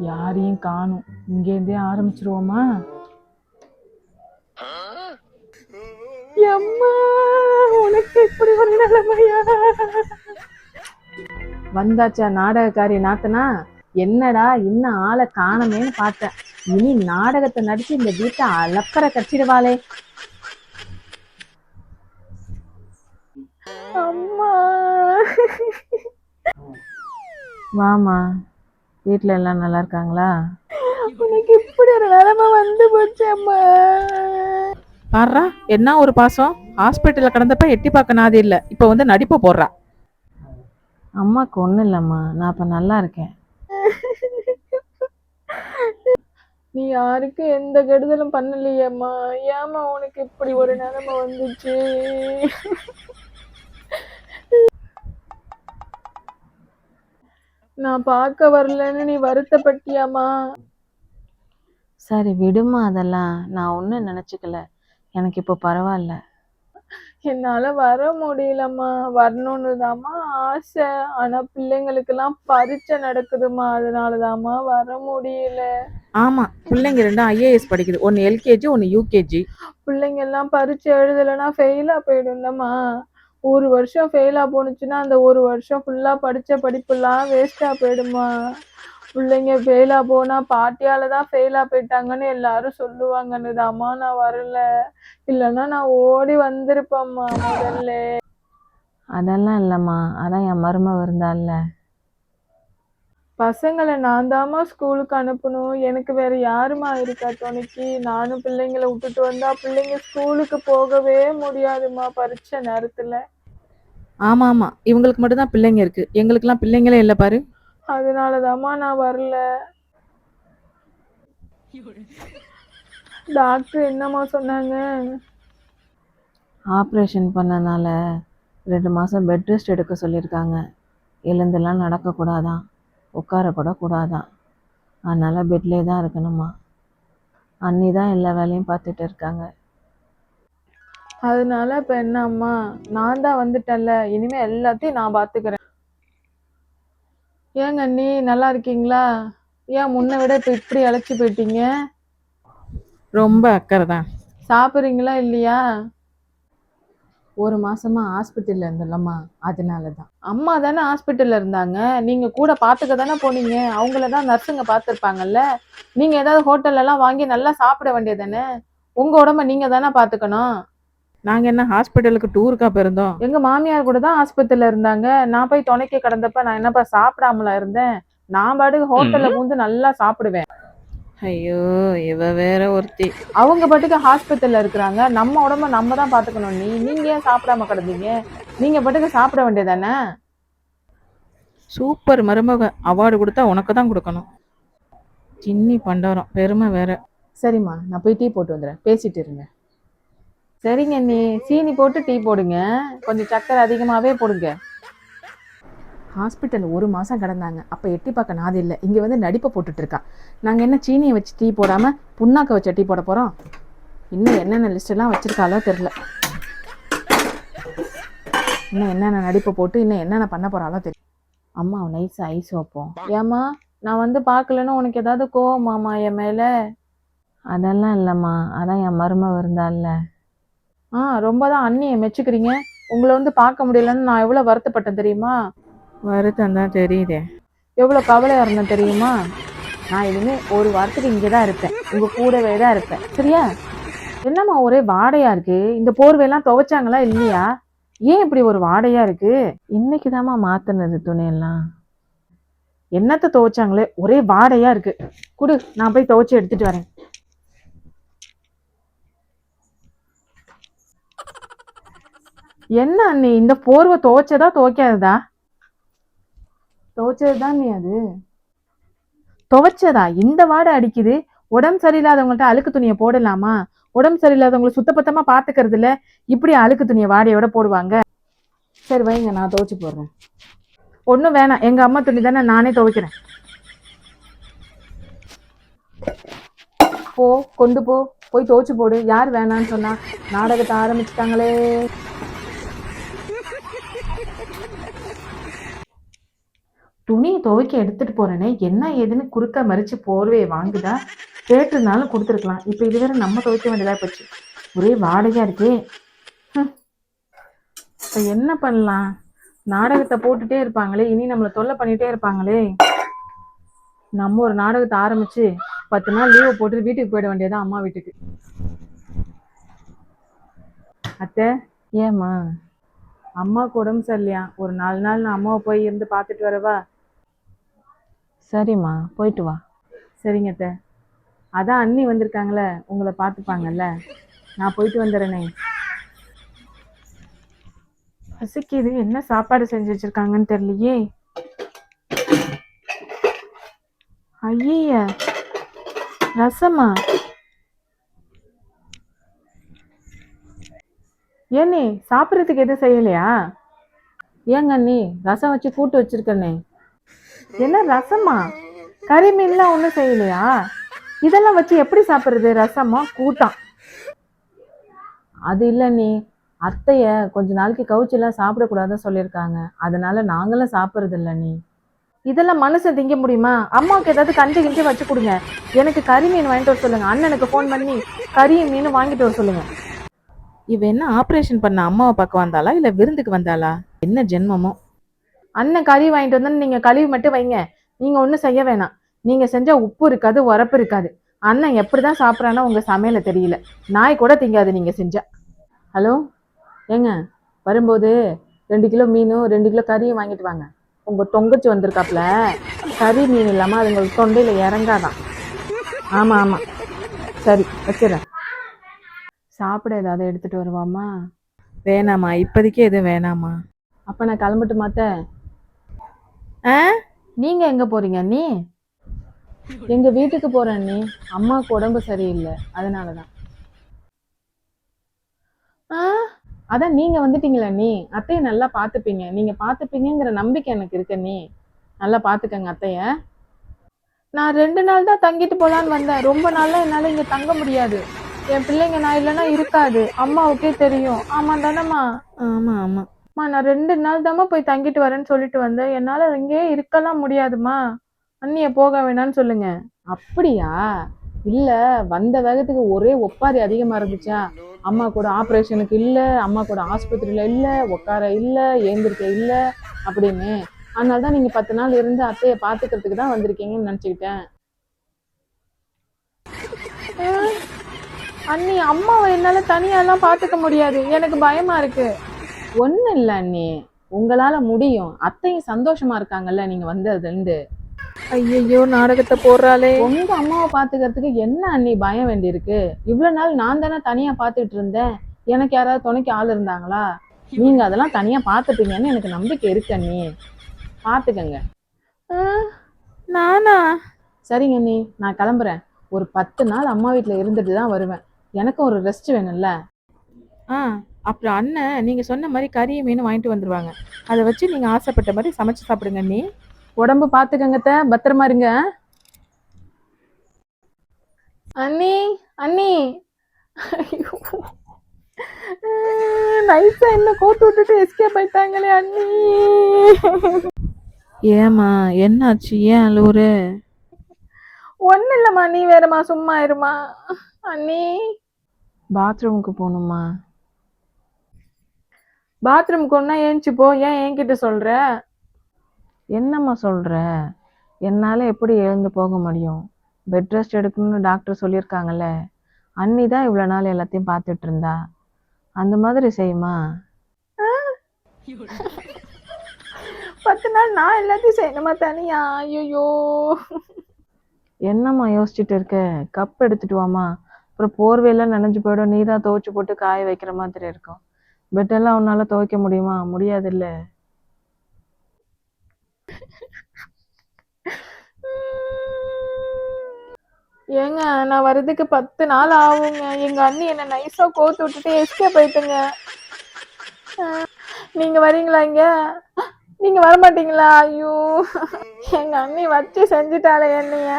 யாரையும் காணும். இங்கேருந்தே ஆரம்பிச்சிருவோமா? அம்மா, உனக்கு இப்படி ஒரு நிலைமையா? வந்தாச்சா நாடகக்காரி நாத்தனா? என்னடா இன்னும் ஆளை காணமேன்னு பார்த்தேன். இனி நாடகத்தை நடிச்சு இந்த வீட்டை அலப்பற கட்டிடுவாளே. அம்மா, வாமா, வீட்டுல எல்லாம் நல்லா இருக்காங்களா? உனக்கு இப்படி ஒரு நிலைமை வந்து போச்சு அம்மா. பாடுறா, என்ன ஒரு பாசம். ஹாஸ்பிட்டல்ல கிடந்தப்ப எட்டி பார்க்க நாதி இல்ல, இப்ப வந்து நடிப்பு போடுறா. அம்மாக்கு ஒண்ணும் இல்லம்மா, நான் இப்ப நல்லா இருக்கேன். நீ யாருக்கும் எந்த கெடுதலும் பண்ணலையேம்மா. ஏமா உனக்கு இப்படி ஒரு நிலைமை வந்துச்சு? நான் பார்க்க வரலன்னு நீ வருத்தப்பட்டியாமா? சரி விடுமா, அதெல்லாம் நான் ஒன்றும் நினச்சிக்கல. எனக்கு இப்போ பரவாயில்ல. என்னால் வர முடியலம்மா. வரணுன்னு தாம்மா ஆசை. ஆனால் பிள்ளைங்களுக்கெல்லாம் பரீட்சை நடக்குதுமா, அதனால தாம்மா வர முடியல. ஆமா, பிள்ளைங்க ரெண்டும் ஐஏஎஸ் படிக்குது. ஒன்னு எல்கேஜி, ஒன்னு யூகேஜி. பிள்ளைங்க எல்லாம் பரீட்சை எழுதலைன்னா ஃபெயிலா போயிடும்லம்மா. ஒரு வருஷம் ஃபெயிலா போணுச்சுன்னா அந்த ஒரு வருஷம் ஃபுல்லா படிச்ச படிப்புலாம் வேஸ்டா போயிடுமா. பிள்ளைங்க ஃபெயிலா போனா பாட்டியால தான் ஃபெயிலா போயிட்டாங்கன்னு எல்லாரும் சொல்லுவாங்கன்னு தாம்மா நான் வரல. இல்லைன்னா நான் ஓடி வந்திருப்பேம்மா முதல்ல. அதெல்லாம் இல்லைம்மா, அதான் என் மருமக இருந்தால. பசங்களை நான் தாம்மா ஸ்கூலுக்கு அனுப்பணும். எனக்கு வேற யாருமா இருக்கா துணைக்கு? நானும் பிள்ளைங்களை விட்டுட்டு வந்தா பிள்ளைங்க ஸ்கூலுக்கு போகவே முடியாதுமா பரீட்சை நேரத்துல. ஆமா ஆமா, இவங்களுக்கு மட்டும் தான் பிள்ளைங்க இருக்கு, எங்களுக்கெல்லாம் பிள்ளைங்களே இல்ல பாரு. அதனாலதாம்மா நான் வரல. டாக்டர் என்னம்மா சொன்னாங்க? ஆப்ரேஷன் பண்ணனால 2 மாதம் பெட் ரெஸ்ட் எடுக்க சொல்லியிருக்காங்க. எழுந்தெல்லாம் நடக்கக்கூடாதான், உட்காரக்கூட கூடாதான். அதனால் பெட்லேயே தான் இருக்கணுமா. அண்ணி தான் எல்லா வேலையும் பார்த்துட்டு இருக்காங்க. அதனால இப்போ என்ன அம்மா, நான் தான் வந்துட்டேன்ல, இனிமேல் எல்லாத்தையும் நான் பார்த்துக்கிறேன். ஏங்க அண்ணி, நல்லா இருக்கீங்களா? ஏன் முன்ன விட இப்போ இப்படி அழைச்சி போயிட்டீங்க? ரொம்ப அக்கறை தான். சாப்பிட்றீங்களா இல்லையா? ஒரு மாசமா ஹாஸ்பிட்டல்ல இருந்தல்லம்மா, அதனால தான். அம்மா தானே ஹாஸ்பிட்டல்ல இருந்தாங்க, நீங்க கூட பார்த்துக்க தானே போனீங்க. அவங்கள தான் நர்ஸுங்க பார்த்துருப்பாங்கல்ல. நீங்க ஏதாவது ஹோட்டல்ல எல்லாம் வாங்கி நல்லா சாப்பிட வேண்டியதானே. உங்க உடம்ப நீங்க தானே பார்த்துக்கணும். நாங்க என்ன ஹாஸ்பிட்டலுக்கு டூருக்கா போயிருந்தோம்? எங்க மாமியார் கூட தான் ஆஸ்பத்திரியில இருந்தாங்க. நான் போய் துணைக்கு கிடந்தப்ப நான் என்னப்பா சாப்பிடாமலா இருந்தேன்? நான் பாட்டுக்கு ஹோட்டல்ல பூந்து நல்லா சாப்பிடுவேன். ஐயோ, இவ வேற ஒருத்தி. அவங்க பாட்டுக்கு ஹாஸ்பிட்டல்ல இருக்கிறாங்க, நம்ம உடம்ப நம்ம தான் பாத்துக்கணும். நீங்க ஏன் சாப்பிடாம கிடந்தீங்க? நீங்க பாட்டுக்கு சாப்பிட வேண்டியதானே. சூப்பர் மருமக, அவார்டு கொடுத்தா உனக்கு தான் கொடுக்கணும். சின்னி பண்டாரம், பெருமை வேற. சரிம்மா, நான் போய் டீ போட்டு வந்துடுறேன், பேசிட்டு இருங்க. சரிங்க நீ சீனி போட்டு டீ போடுங்க, கொஞ்சம் சக்கரை அதிகமாகவே போடுங்க. ஹாஸ்பிட்டல் 1 மாதம் கிடந்தாங்க, அப்போ எட்டி பார்க்க நாது இல்லை. இங்கே வந்து நடிப்பை போட்டுட்டு இருக்கா. நாங்கள் என்ன சீனியை வச்சு டீ போடாமல் புண்ணாக்க வச்ச டீ போட போகிறோம்? இன்னும் என்னென்ன லிஸ்டெல்லாம் வச்சுருக்காளோ தெரில. இன்னும் என்னென்ன நடிப்பை போட்டு இன்னும் என்னென்ன பண்ண போகிறாளோ தெரியும். அம்மா நைஸாக ஐஸ் வைப்போம். ஏம்மா, நான் வந்து பார்க்கலன்னு உனக்கு ஏதாவது கோவமாம்மா என் மேலே? அதெல்லாம் இல்லைம்மா, அதான் என் மருமக இருந்தால. ரொம்ப தான் அண்ணியை மெச்சுக்கிறீங்க. உங்களை வந்து பார்க்க முடியலன்னு நான் எவ்வளோ வருத்தப்பட்டேன் தெரியுமா? வருத்தம் தான் தெரியுதே. எவ்வளோ கவலையாக இருந்தேன் தெரியுமா? நான் இனிமேல் ஒரு வாரத்துக்கு இங்கே தான் இருப்பேன், உங்கள் கூடவே தான் இருப்பேன், சரியா? என்னம்மா ஒரே வாடையாக இருக்குது? இந்த போர்வையெல்லாம் துவைச்சாங்களா இல்லையா? ஏன் இப்படி ஒரு வாடையாக இருக்குது? இன்னைக்கு தாம்மா மாற்றினது துணியெல்லாம். என்னத்தை துவைச்சாங்களே, ஒரே வாடையாக இருக்குது. கொடு, நான் போய் துவைச்சி எடுத்துகிட்டு வரேன். என்ன அண்ணி, இந்த போர்வை துவைச்சதா துவைக்காததா? துவைச்சதுதான் நீ, அது துவைச்சதா? இந்த வாடை அடிக்குது. உடம்பு சரியில்லாதவங்கள்ட்ட அழுக்கு துணியை போடலாமா? உடம்பு சரியில்லாதவங்களை சுத்தபத்தமா பாத்துக்கிறது இல்ல, இப்படி அழுக்கு துணியை வாடையோட போடுவாங்க. சரி வைங்க, நான் துவைச்சு போடுறேன். ஒன்றும் வேணாம், எங்க அம்மா துணி தானே, நானே துவைக்கிறேன். போ, கொண்டு போ, போய் துவைச்சு போடு. யார் வேணான்னு சொன்னா? நாடகத்தை ஆரம்பிச்சுட்டாங்களே. துணியை துவைக்க எடுத்துட்டு போறேனே, என்ன ஏதுன்னு குறுக்க மறிச்சு போர்வையை வாங்குதா? கேட்டிருந்தாலும் கொடுத்துருக்கலாம். இப்ப இது வேற நம்ம துவைக்க வேண்டியதா போச்சு. ஒரே வாடகையா இருக்கே. இப்ப என்ன பண்ணலாம்? நாடகத்தை போட்டுட்டே இருப்பாங்களே, இனி நம்மளை தொல்லை பண்ணிட்டே இருப்பாங்களே. நம்ம ஒரு நாடகத்தை ஆரம்பிச்சு 10 நாள் லீவை போட்டு வீட்டுக்கு போயிட வேண்டியதான், அம்மா வீட்டுக்கு. அத்தை, ஏம்மா? அம்மாவுக்கு உடம்பு சரியில்லையா, ஒரு 4 நாள் நான் அம்மாவை போய் இருந்து பார்த்துட்டு வரவா? சரிம்மா, போயிட்டு வா. சரிங்க அத்தை. அதான் அண்ணி வந்திருக்காங்களே, உங்களை பார்த்துப்பாங்கல்ல, நான் போயிட்டு வந்துடுறேனே. பசிக்குது, என்ன சாப்பாடு செஞ்சு வச்சிருக்காங்கன்னு தெரியலையே. ஐய, ரசமா? ஏண்ணே, சாப்பிட்றதுக்கு எதுவும் செய்யலையா? ஏங்க அண்ணி, ரசம் வச்சு கூட்டு வச்சிருக்கண்ணே. என்ன ரசமா? கறி மீன்லாம் ஒன்றும் செய்யலையா? இதெல்லாம் வச்சு எப்படி சாப்பிட்றது? ரசமா கூட்டம்? அது இல்லை நீ, அத்தைய கொஞ்ச நாளைக்கு கவுச்செல்லாம் சாப்பிடக்கூடாதுன்னு சொல்லியிருக்காங்க, அதனால நாங்களும் சாப்பிட்றது இல்லை நீ. இதெல்லாம் மனுஷன் திங்க முடியுமா? அம்மாவுக்கு ஏதாவது கஞ்சி கிஞ்சி வச்சு கொடுங்க. எனக்கு கறி மீன் வாங்கிட்டு வர சொல்லுங்க. அண்ணனுக்கு ஃபோன் பண்ணி கறியும் மீன் வாங்கிட்டு வர சொல்லுங்க. இவ என்ன ஆப்ரேஷன் பண்ண அம்மாவை பார்க்க வந்தாளா இல்லை விருந்துக்கு வந்தாளா? என்ன ஜென்மமோ. அண்ணன் கறி வாங்கிட்டு வந்தோன்னு நீங்க கழுவி மட்டும் வைங்க, நீங்க ஒன்றும் செய்ய வேணாம். நீங்க செஞ்சா உப்பு இருக்காது, உரப்பு இருக்காது. அண்ணன் எப்படிதான் சாப்பிட்றானோ உங்க சமையல தெரியல. நாய் கூட திங்காது நீங்க செஞ்சா. ஹலோ ஏங்க, வரும்போது 2 கிலோ மீனும் 2 கிலோ கறியும் வாங்கிட்டு வாங்க. உங்க தொங்கச்சி வந்திருக்காப்ல, கறி மீன் இல்லாம அதுங்களுக்கு தொண்டையில இறங்காதான். ஆமா ஆமா, சரி வச்சிடறேன். சாப்பிட ஏதாவது எடுத்துட்டு வருவாமா? வேணாமா, இப்போதைக்கு எதுவும் வேணாமா. அப்ப நான் கிளம்பிட்டு மாத்த. நீங்க எங்க போறீங்க நீ? எங்க வீட்டுக்கு போறேன் நீ. அம்மாவுக்கு உடம்பு சரியில்லை, அதனாலதான். அதான் நீங்க வந்துட்டீங்களா நீ, அத்தைய நல்லா பாத்துப்பீங்க. நீங்க பாத்துப்பீங்கிற நம்பிக்கை எனக்கு இருக்கு. நீ நல்லா பாத்துக்கங்க அத்தைய. நான் 2 நாள் தான் தங்கிட்டு போலான்னு வந்தேன். ரொம்ப நாள்லாம் என்னால இங்க தங்க முடியாது. என் பிள்ளைங்க நான் இல்லைன்னா இருக்காது, அம்மாவுக்கே தெரியும். ஆமா தானம்மா? ஆமா ஆமா. நான் 2 நாள் தாம்மா போய் தங்கிட்டு வரேன்னு சொல்லிட்டு வந்தேன். என்னால இங்கேயே இருக்கலாம் முடியாதுமா. அண்ணிய போக வேணான்னு சொல்லுங்க. அப்படியா? இல்ல, வந்த வேகத்துக்கு ஒரே ஒப்பாரி அதிகமா இருந்துச்சா. அம்மா கூட ஆப்ரேஷனுக்கு இல்ல, அம்மா கூட ஆஸ்பத்திரியில இல்ல, உட்கார இல்ல, ஏந்திருக்க இல்ல அப்படின்னு. அதனாலதான் நீங்க 10 நாள் இருந்து அத்தைய பாத்துக்கிறதுக்கு தான் வந்திருக்கீங்கன்னு நினைச்சுக்கிட்டேன். அண்ணி, அம்மாவை என்னால தனியாலாம் பாத்துக்க முடியாது, எனக்கு பயமா இருக்கு. ஒன்னும் இல்ல அண்ணி, உங்களால முடியும். அத்தையும் சந்தோஷமா இருக்காங்கல்ல நீங்க வந்ததுலேருந்து. ஐயோ, நாடகத்தை போடுறாளே. உங்க அம்மாவை பாத்துக்கிறதுக்கு என்ன அண்ணி பயம் வேண்டியிருக்கு? இவ்வளவு நாள் நான் தானே தனியா பாத்துட்டு இருந்தேன். எனக்கு யாராவது துணைக்கு ஆள் இருந்தாங்களா? நீங்க அதெல்லாம் தனியா பாத்துப்பீங்கன்னு எனக்கு நம்பிக்கை இருக்கு அண்ணி. பாத்துக்கங்க. நானா? சரிங்க அண்ணி, நான் கிளம்புறேன். ஒரு 10 நாள் அம்மா வீட்டுல இருந்துட்டு தான் வருவேன். எனக்கும் ஒரு ரெஸ்ட் வேணும்ல. அப்புறம் அண்ணன் நீங்க சொன்ன மாதிரி கறியும் மீனும் வாங்கிட்டு வந்துருவாங்க. அதை வச்சு நீங்க ஆசைப்பட்ட மாதிரி சமைச்சு சாப்பிடுங்க அண்ணி. உடம்பு பாத்துக்கங்கத்த, பத்திரமா இருங்க அண்ணி. அண்ணி, நைஸா என்ன கோத்து விட்டுட்டு எஸ்கேப் ஆயிட்டாங்களே அண்ணி. ஏமா என்னாச்சு, ஏன் அழுவுற? ஒன்னும் இல்லம்மா, நீ வேறம்மா, சும்மா இருமா. அண்ணி, பாத்ரூமுக்கு போகணுமா? பாத்ரூமுக்கு ஒன்னா ஏஞ்சி போ, ஏன் என்கிட்ட சொல்ற? என்னம்மா சொல்ற? என்னால எப்படி எழுந்து போக முடியும்? பெட் ரெஸ்ட் எடுக்கணும்னு டாக்டர் சொல்லியிருக்காங்கல்ல. அண்ணி தான் இவ்வளவு நாள் எல்லாத்தையும் பார்த்துட்டு இருந்தா. அந்த மாதிரி செய்யுமா? 10 நாள் நான் எல்லாத்தையும் செய்யணுமா தனியா? ஐயோ, என்னம்மா யோசிச்சுட்டு இருக்க? கப் எடுத்துட்டு வாமா. அப்புறம் போர்வையெல்லாம் நனைஞ்சு போயிடும், நீ தான் துவைச்சு போட்டு காய வைக்கிற மாதிரி இருக்கும். பெட்டெல்லாம் உன்னால துவைக்க முடியுமா? முடியாது இல்ல. ஏங்க, நான் வர்றதுக்கு 10 நாள் ஆகுங்க. எங்க அண்ணி என்ன நைஸா கோத்து விட்டுட்டு எஸ்கேப் ஆயிட்டுங்க. நீங்க வரீங்களா இங்க? நீங்க வரமாட்டீங்களா? ஐயோ, எங்க அண்ணி வச்சு செஞ்சுட்டாளே என்னைய.